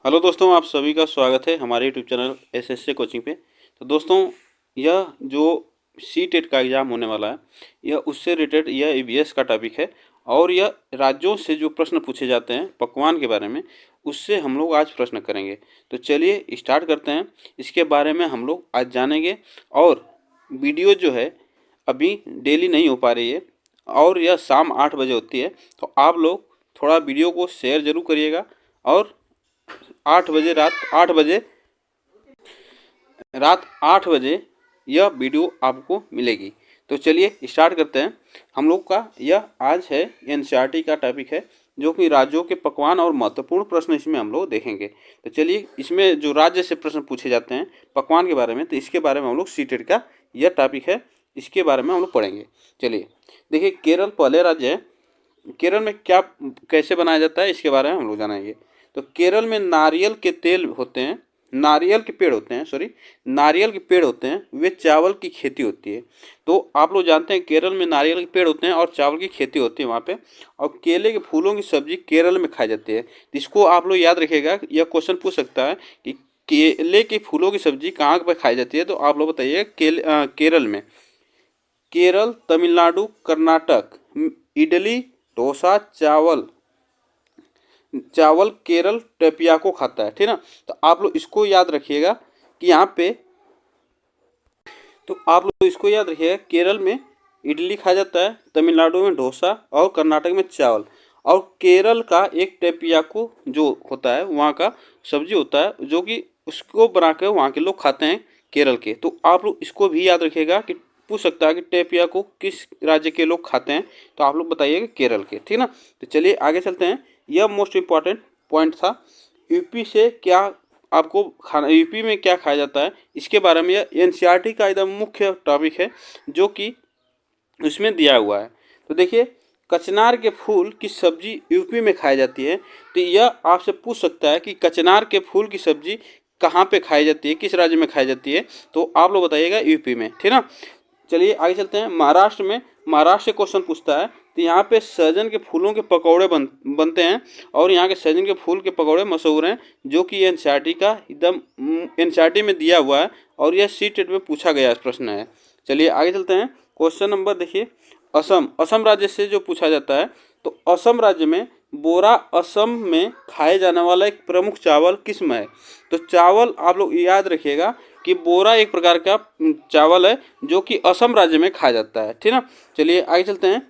Hello दोस्तों, आप सभी का स्वागत है हमारे यूट्यूब चैनल एसएससी कोचिंग पे। तो दोस्तों, यह जो सी टेट का एग्ज़ाम होने वाला है, यह उससे रिलेटेड यह ईवीएस का टॉपिक है। और यह राज्यों से जो प्रश्न पूछे जाते हैं पकवान के बारे में, उससे हम लोग आज प्रश्न करेंगे। तो चलिए स्टार्ट करते हैं। इसके बारे में हम लोग आज जानेंगे। और वीडियो जो है अभी डेली नहीं हो पा रही है, और यह शाम 8 बजे होती है। तो आप लोग थोड़ा वीडियो को शेयर ज़रूर करिएगा। और 8 बजे यह वीडियो आपको मिलेगी। तो चलिए स्टार्ट करते हैं। हम लोग का यह आज है एनसीईआरटी का टॉपिक है, जो कि राज्यों के पकवान और महत्वपूर्ण प्रश्न इसमें हम लोग देखेंगे। तो चलिए, इसमें जो राज्य से प्रश्न पूछे जाते हैं पकवान के बारे में, तो इसके बारे में हम लोग सीटेट का यह टॉपिक है, इसके बारे में हम लोग पढ़ेंगे। चलिए देखिए, केरल पहले राज्य है। केरल में क्या कैसे बनाया जाता है इसके बारे में हम लोग जानेंगे। तो केरल में नारियल के तेल होते हैं, नारियल के पेड़ होते हैं, नारियल के पेड़ होते हैं, वे चावल की खेती होती है। तो आप लोग जानते हैं केरल में नारियल के पेड़ होते हैं और चावल की खेती होती है वहाँ पे। और केले के फूलों की सब्जी केरल में खाई जाती है। तो इसको आप लोग याद रखिएगा, यह क्वेश्चन पूछ सकता है कि केले के फूलों की सब्जी कहाँ पर खाई जाती है। तो आप लोग बताइए, केरल में, केरल, तमिलनाडु, कर्नाटक, इडली, डोसा, चावल चावल केरल टेपिया को खाता है, ठीक ना। तो आप लोग इसको याद रखिएगा कि यहाँ पे, तो आप लोग इसको याद रखिएगा, केरल में इडली खाया जाता है, तमिलनाडु में डोसा और कर्नाटक में चावल। और केरल का एक टेपियाको जो होता है वहाँ का सब्जी होता है, जो कि उसको बना कर वहाँ के लोग खाते हैं केरल के। तो आप लोग इसको भी याद रखिएगा कि पूछ सकता है कि टेपियाको किस राज्य के लोग खाते हैं। तो आप लोग बताइएगा केरल के, ठीक ना। तो चलिए आगे चलते हैं। यह मोस्ट इम्पॉर्टेंट पॉइंट था। यूपी से क्या आपको खाना, यूपी में क्या खाया जाता है इसके बारे में, यह एनसीईआरटी का एकदम मुख्य टॉपिक है, जो कि उसमें दिया हुआ है। तो देखिए, कचनार के फूल की सब्जी यूपी में खाई जाती है। तो यह आपसे पूछ सकता है कि कचनार के फूल की सब्जी कहाँ पे खाई जाती है, किस राज्य में खाई जाती है। तो आप लोग बताइएगा यूपी में, ठीक ना। चलिए आगे चलते हैं। महाराष्ट्र में, महाराष्ट्र से क्वेश्चन पूछता है। तो यहाँ पे सहजन के फूलों के पकौड़े बनते हैं। और यहाँ के सहजन के फूल के पकौड़े मशहूर हैं, जो कि एनसीईआरटी का एकदम एनसीईआरटी में दिया हुआ है। और यह सी टेट में पूछा गया प्रश्न है। चलिए आगे चलते हैं। क्वेश्चन नंबर देखिए, असम, असम राज्य से जो पूछा जाता है। तो असम राज्य में बोरा असम में खाए जाने वाला एक प्रमुख चावल किस्म है। तो चावल आप लोग याद रखिएगा कि बोरा एक प्रकार का चावल है, जो कि असम राज्य में खाया जाता है, ठीक ना। चलिए आगे चलते हैं।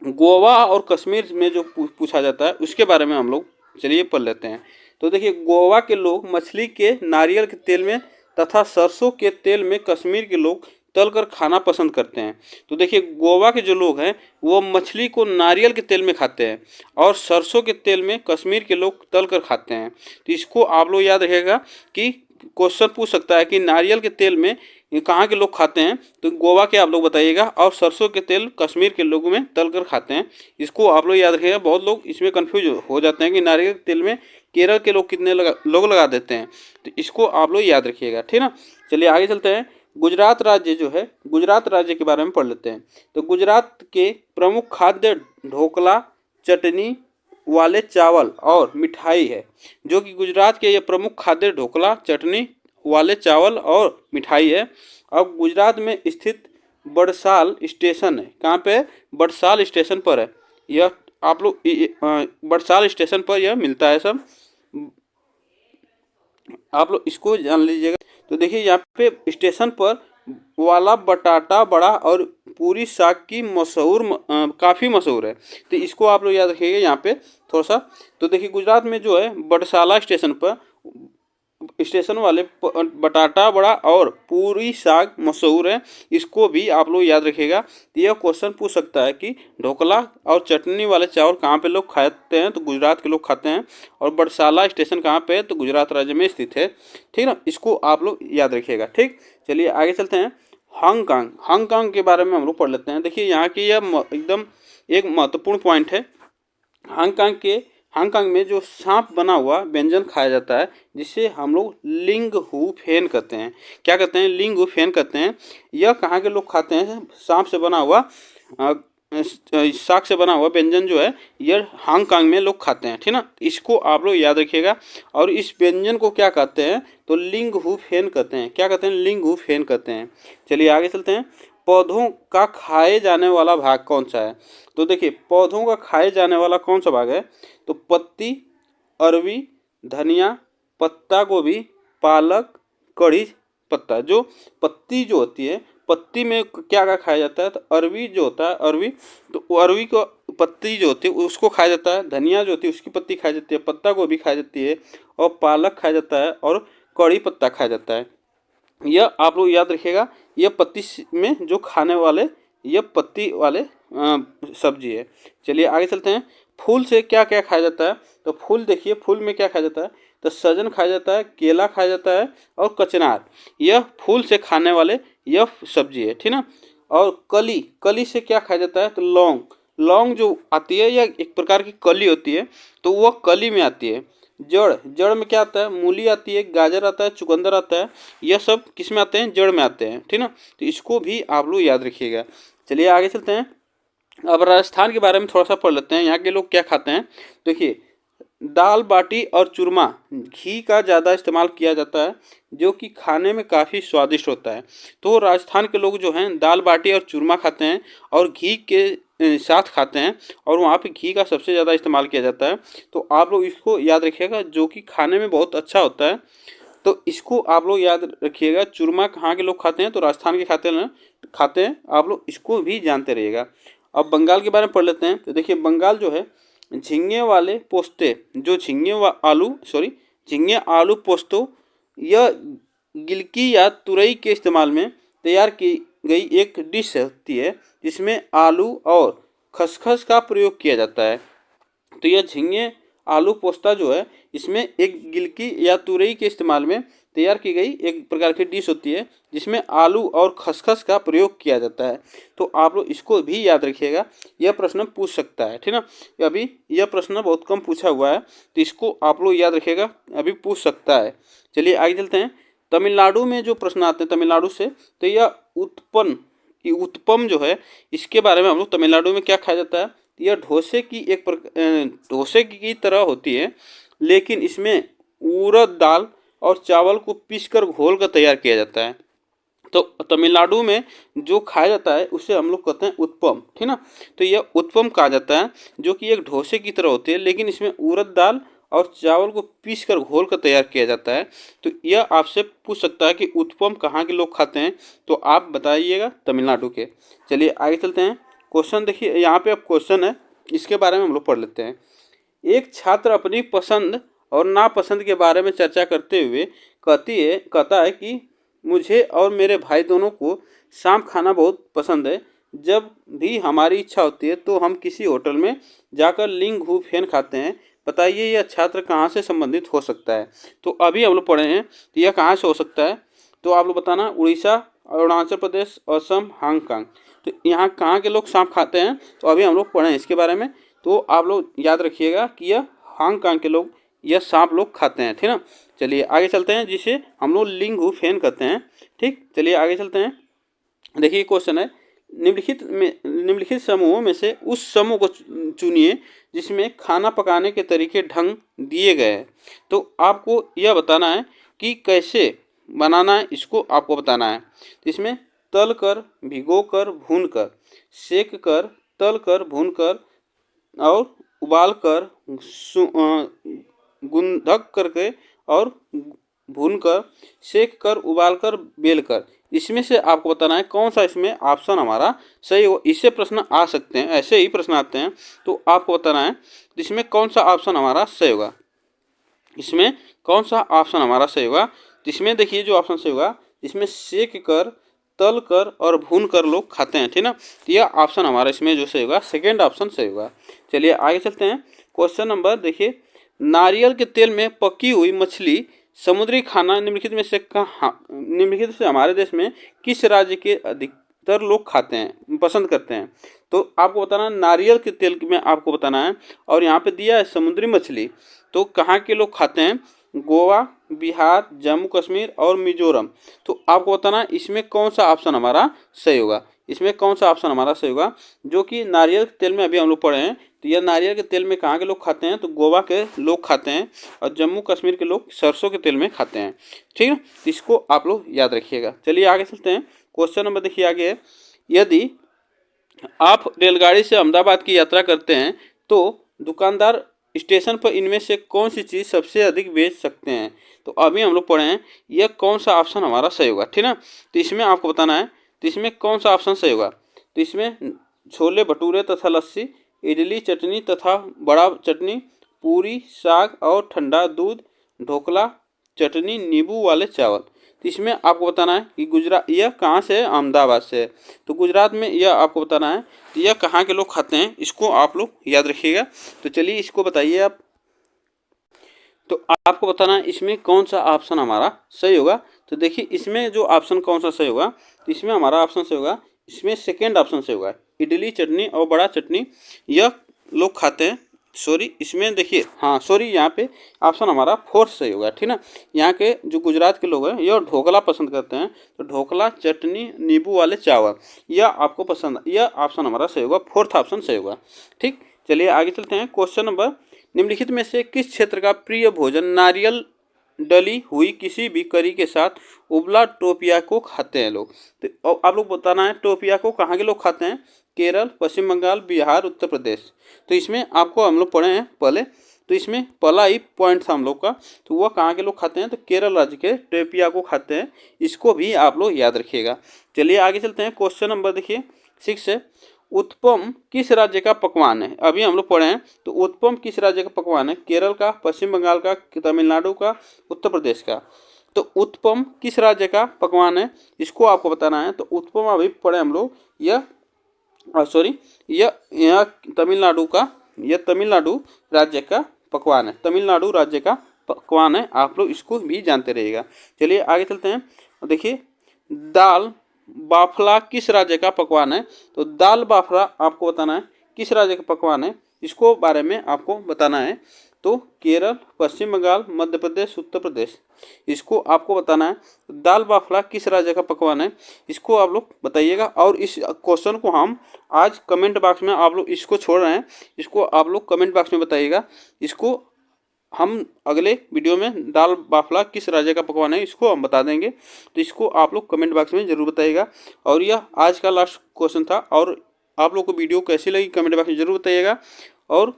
गोवा और कश्मीर में जो पूछा जाता है उसके बारे में हम लोग चलिए पढ़ लेते हैं। तो देखिए, गोवा के लोग मछली के नारियल के तेल में तथा सरसों के तेल में कश्मीर के लोग तलकर खाना पसंद करते हैं। तो देखिए, गोवा के जो लोग हैं वो मछली को नारियल के तेल में खाते हैं, और सरसों के तेल में कश्मीर के लोग तलकर खाते हैं। तो इसको आप लोग याद रखिएगा कि क्वेश्चन पूछ सकता है कि नारियल के तेल में ये कहाँ के लोग खाते हैं। तो गोवा के आप लोग बताइएगा। और सरसों के तेल कश्मीर के लोगों में तलकर खाते हैं। इसको आप लोग याद रखिएगा। बहुत लोग इसमें कंफ्यूज हो जाते हैं कि नारियल के तेल में केरल के लोग कितने लोग लगा देते हैं। तो इसको आप लोग याद रखिएगा, ठीक ना। चलिए आगे चलते हैं। गुजरात राज्य जो है, गुजरात राज्य के बारे में पढ़ लेते हैं। तो गुजरात के प्रमुख खाद्य ढोकला, चटनी वाले चावल और मिठाई है। जो कि गुजरात के ये प्रमुख खाद्य ढोकला, चटनी वाले चावल और मिठाई है। अब गुजरात में स्थित बड़साल स्टेशन है। कहाँ पे? बड़साल स्टेशन पर है यह। आप लोग बड़साल स्टेशन पर यह मिलता है सब, आप लोग इसको जान लीजिएगा। तो देखिए, यहाँ पे स्टेशन पर वाला बटाटा बड़ा और पूरी साग की काफ़ी मशहूर है। तो इसको आप लोग याद रखिएगा यहाँ पे थोड़ा सा। तो देखिए, गुजरात में जो है बड़साला स्टेशन पर स्टेशन वाले बटाटा बड़ा और पूरी साग मशहूर है। इसको भी आप लोग याद रखिएगा। तो यह क्वेश्चन पूछ सकता है कि ढोकला और चटनी वाले चावल कहाँ पे लोग खाते हैं। तो गुजरात के लोग खाते हैं। और बड़साला स्टेशन कहाँ पे है? तो गुजरात राज्य में स्थित है, ठीक ना। इसको आप लोग याद रखिएगा, ठीक। चलिए आगे चलते हैं। हांगकांग, हांगकांग के बारे में हम लोग पढ़ लेते हैं। देखिए, यहाँ की यह एकदम एक महत्वपूर्ण पॉइंट है। हांगकांग में जो सांप बना हुआ व्यंजन खाया जाता है, जिसे हम लोग लिंग हु फेन कहते हैं। क्या कहते हैं? लिंग हु फेन कहते हैं। यह कहाँ के लोग खाते हैं? सांप से बना हुआ शाक से बना हुआ व्यंजन जो है यह हांगकांग में लोग खाते हैं, ठीक ना। इसको आप लोग याद रखिएगा। और इस व्यंजन को क्या कहते हैं, तो लिंग हु फेन कहते हैं। क्या कहते हैं, लिंग हु फेन कहते हैं। चलिए आगे चलते हैं। पौधों का खाए जाने वाला भाग कौन सा है, तो देखिए पौधों का खाए जाने वाला कौन सा भाग है, तो पत्ती, अरवी, धनिया, पत्ता गोभी, पालक, कढ़ी पत्ता। जो पत्ती जो होती है, पत्ती में क्या क्या खाया जाता है, तो अरवी जो होता है, अरवी, तो वो अरवी को पत्ती जो होती है उसको खाया जाता है। धनिया जो होती है उसकी पत्ती खाई जाती है, पत्ता गोभी खाई जाती है, और पालक खाया जाता है, और कढ़ी पत्ता खाया जाता है। यह आप लोग याद रखिएगा, यह पत्ती में जो खाने वाले, यह पत्ती वाले सब्जी है। चलिए आगे चलते हैं। फूल से क्या क्या खाया जाता है, तो फूल देखिए, फूल में क्या खाया जाता है, तो सजन खाया जाता है, केला खाया जाता है, और कचनार। यह फूल से खाने वाले यह सब्जी है, ठीक ना। और कली, कली से क्या खाया जाता है, तो लौंग, लौंग जो आती है यह एक प्रकार की कली होती है, तो वह कली में आती है। जड़, जड़ में क्या आता है, मूली आती है, गाजर आता है, चुकंदर आता है। यह सब किस में आते हैं, जड़ में आते हैं, ठीक ना। तो इसको भी आप लोग याद रखिएगा। चलिए आगे चलते हैं। अब राजस्थान के बारे में थोड़ा सा पढ़ लेते हैं। यहाँ के लोग क्या खाते हैं, देखिए दाल बाटी और चूरमा, घी का ज़्यादा इस्तेमाल किया जाता है, जो कि खाने में काफ़ी स्वादिष्ट होता है। तो राजस्थान के लोग जो हैं दाल बाटी और चूरमा खाते हैं, और घी के साथ खाते हैं, और वहाँ पे घी का सबसे ज़्यादा इस्तेमाल किया जाता है। तो आप लोग इसको याद रखिएगा, जो कि खाने में बहुत अच्छा होता है। तो इसको आप लोग याद रखिएगा। चूरमा कहाँ के लोग खाते हैं, तो राजस्थान के खाते हैं। आप लोग इसको भी जानते रहिएगा। अब बंगाल के बारे में पढ़ लेते हैं। तो देखिए बंगाल जो है झींगे वाले पोस्ते, जो झींगे आलू पोस्तो, यह गिलकी या तुरई के इस्तेमाल में तैयार की गई एक डिश होती है, जिसमें आलू और खसखस का प्रयोग किया जाता है। तो यह झींगे आलू पोस्ता जो है, इसमें एक गिलकी या तुरई के इस्तेमाल में तैयार की गई एक प्रकार की डिश होती है, जिसमें आलू और खसखस का प्रयोग किया जाता है। तो आप लोग इसको भी याद रखिएगा, यह प्रश्न पूछ सकता है, ठीक ना। अभी यह प्रश्न बहुत कम पूछा हुआ है, तो इसको आप लोग याद रखिएगा, अभी पूछ सकता है। चलिए आगे चलते हैं। तमिलनाडु में जो प्रश्न आते हैं तमिलनाडु से, तो यह उत्पम जो है, इसके बारे में हम लोग, तमिलनाडु में क्या खाया जाता है, यह डोसे की तरह होती है, लेकिन इसमें उड़द दाल और चावल को पीसकर घोल कर तैयार किया जाता है। तो तमिलनाडु में जो खाया जाता है उसे हम लोग कहते हैं उत्पम, ठीक ना। तो यह उत्पम कहा जाता है, जो कि एक डोसे की तरह होती है, लेकिन इसमें उड़द दाल और चावल को पीस कर घोल कर तैयार किया जाता है। तो यह आपसे पूछ सकता है कि उत्पम कहाँ के लोग खाते हैं, तो आप बताइएगा तमिलनाडु के। चलिए आगे चलते हैं। क्वेश्चन देखिए, यहाँ पे अब क्वेश्चन है, इसके बारे में हम लोग पढ़ लेते हैं। एक छात्र अपनी पसंद और नापसंद के बारे में चर्चा करते हुए कहता है कि मुझे और मेरे भाई दोनों को शाम खाना बहुत पसंद है। जब भी हमारी इच्छा होती है तो हम किसी होटल में जाकर लिंग हु फेन खाते हैं। बताइए यह छात्र कहाँ से संबंधित हो सकता है। तो अभी हम लोग पढ़े हैं, तो यह कहाँ से हो सकता है, तो आप लोग बताना। उड़ीसा, अरुणाचल प्रदेश, असम, हांगकांग। तो यहाँ कहाँ के लोग सांप खाते हैं, तो अभी हम लोग पढ़े हैं इसके बारे में। तो आप लोग याद रखिएगा कि यह हांगकांग के लोग यह सांप लोग खाते हैं, ठीक ना। चलिए आगे चलते हैं, जिसे हम लोग लिंग हु फेन कहते हैं, ठीक। चलिए आगे चलते हैं। देखिए क्वेश्चन है, निम्नलिखित समूहों में से उस समूह को चुनिए जिसमें खाना पकाने के तरीके ढंग दिए गए हैं। तो आपको यह बताना है कि कैसे बनाना है, इसको आपको बताना है। तो इसमें तल कर, भिगो कर, भून कर, सेक कर, तल कर, भून कर, और उबाल कर, गुंधक करके, और भूनकर, सेक कर, उबाल कर, बेल कर, इसमें से आपको बताना है कौन सा इसमें ऑप्शन हमारा सही हो। इससे प्रश्न आ सकते हैं, ऐसे ही प्रश्न आते हैं, तो आपको बताना है इसमें कौन सा ऑप्शन हमारा सही होगा। इसमें कौन सा ऑप्शन हमारा सही होगा, इसमें देखिए जो ऑप्शन सही होगा, इसमें सेक कर, तल कर और भून कर लोग खाते हैं, ठीक ना। तो यह ऑप्शन हमारा इसमें जो सही होगा, सेकेंड ऑप्शन सही होगा। चलिए आगे चलते हैं। क्वेश्चन नंबर देखिए, नारियल के तेल में पकी हुई मछली समुद्री खाना निम्नलिखित से हमारे देश में किस राज्य के अधिकतर लोग खाते हैं, पसंद करते हैं। तो आपको बताना है नारियल के तेल में, आपको बताना है, और यहाँ पे दिया है समुद्री मछली। तो कहाँ के लोग खाते हैं, गोवा, बिहार, जम्मू कश्मीर और मिजोरम। तो आपको बताना है इसमें कौन सा ऑप्शन हमारा सही होगा। इसमें कौन सा ऑप्शन हमारा सही होगा, जो कि नारियल के तेल में अभी हम लोग पढ़े हैं। तो यह नारियल के तेल में कहाँ के लोग खाते हैं, तो गोवा के लोग खाते हैं और जम्मू कश्मीर के लोग सरसों के तेल में खाते हैं। ठीक है, तो इसको आप लोग याद रखिएगा। चलिए आगे चलते हैं। क्वेश्चन नंबर देखिए आगे है, यदि आप रेलगाड़ी से अहमदाबाद की यात्रा करते हैं तो दुकानदार स्टेशन पर इनमें से कौन सी चीज़ सबसे अधिक बेच सकते हैं। तो अभी हम लोग पढ़े हैं यह कौन सा ऑप्शन हमारा सही होगा। ठीक है, तो इसमें आपको बताना है तो इसमें कौन सा ऑप्शन सही होगा। तो इसमें छोले भटूरे तथा लस्सी, इडली चटनी तथा बड़ा चटनी, पूरी साग और ठंडा दूध, ढोकला चटनी नींबू वाले चावल। तो इसमें आपको बताना है कि गुजरात यह कहाँ से है, अहमदाबाद से है। तो गुजरात में यह आपको बताना है तो यह कहाँ के लोग खाते हैं, इसको आप लोग याद रखिएगा। तो चलिए इसको बताइए आप। तो आपको बताना है इसमें कौन सा ऑप्शन हमारा सही होगा। तो देखिए इसमें जो ऑप्शन कौन सा सही होगा, तो इसमें हमारा ऑप्शन सही होगा, इसमें सेकेंड ऑप्शन सही होगा, इडली चटनी और बड़ा चटनी यह लोग खाते हैं। सॉरी इसमें देखिए, हाँ सॉरी यहाँ पे ऑप्शन हमारा फोर्थ सही होगा। ठीक ना, यहाँ के जो गुजरात के लोग हैं यह ढोकला पसंद करते हैं। तो ढोकला चटनी नींबू वाले चावल यह आपको पसंद, यह ऑप्शन हमारा सही होगा, फोर्थ ऑप्शन सही होगा। ठीक, चलिए आगे चलते हैं। क्वेश्चन नंबर, निम्नलिखित में से किस क्षेत्र का प्रिय भोजन नारियल डली हुई किसी भी करी के साथ उबला टोपिया को खाते हैं लोग। तो आप लोग बताना है टोपिया को कहाँ के लोग खाते हैं, केरल, पश्चिम बंगाल, बिहार, उत्तर प्रदेश। तो इसमें आपको हम लोग पढ़े हैं पहले, तो इसमें पहला ही पॉइंट था हम लोग का, तो वह कहाँ के लोग खाते हैं, तो केरल राज्य के टोपिया को खाते हैं। इसको भी आप लोग याद रखिएगा। चलिए आगे चलते हैं। क्वेश्चन नंबर देखिए 6 है, उत्पम किस राज्य का पकवान है। अभी हम लोग पढ़े हैं तो उत्पम किस राज्य का पकवान है, केरल का, पश्चिम बंगाल का, तमिलनाडु का, उत्तर प्रदेश का। तो उत्पम किस राज्य का पकवान है, इसको आपको बताना है। तो उत्पम अभी पढ़े हम लोग, यह सॉरी यह तमिलनाडु का, यह तमिलनाडु राज्य का पकवान है, तमिलनाडु राज्य का पकवान है। आप लोग इसको भी जानते रहिएगा। चलिए आगे चलते हैं। देखिए दाल बाफला किस राज्य का पकवान है। तो दाल बाफला आपको बताना है किस राज्य का पकवान है, इसको बारे में आपको बताना है। तो केरल, पश्चिम बंगाल, मध्य प्रदेश, उत्तर प्रदेश, इसको आपको बताना है। दाल बाफला किस राज्य का पकवान है, इसको आप लोग बताइएगा। और इस क्वेश्चन को हम आज कमेंट बॉक्स में आप लोग इसको छोड़ रहे हैं, इसको आप लोग कमेंट बॉक्स में बताइएगा। इसको हम अगले वीडियो में दाल बाफला किस राज्य का पकवान है इसको हम बता देंगे। तो इसको आप लोग कमेंट बॉक्स में ज़रूर बताइएगा। और यह आज का लास्ट क्वेश्चन था। और आप लोग को वीडियो कैसी लगी कमेंट बॉक्स में ज़रूर बताइएगा। और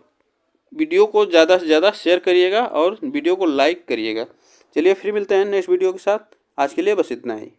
वीडियो को ज़्यादा से ज़्यादा शेयर करिएगा और वीडियो को लाइक करिएगा। चलिए फिर मिलते हैं नेक्स्ट वीडियो के साथ। आज के लिए बस इतना ही।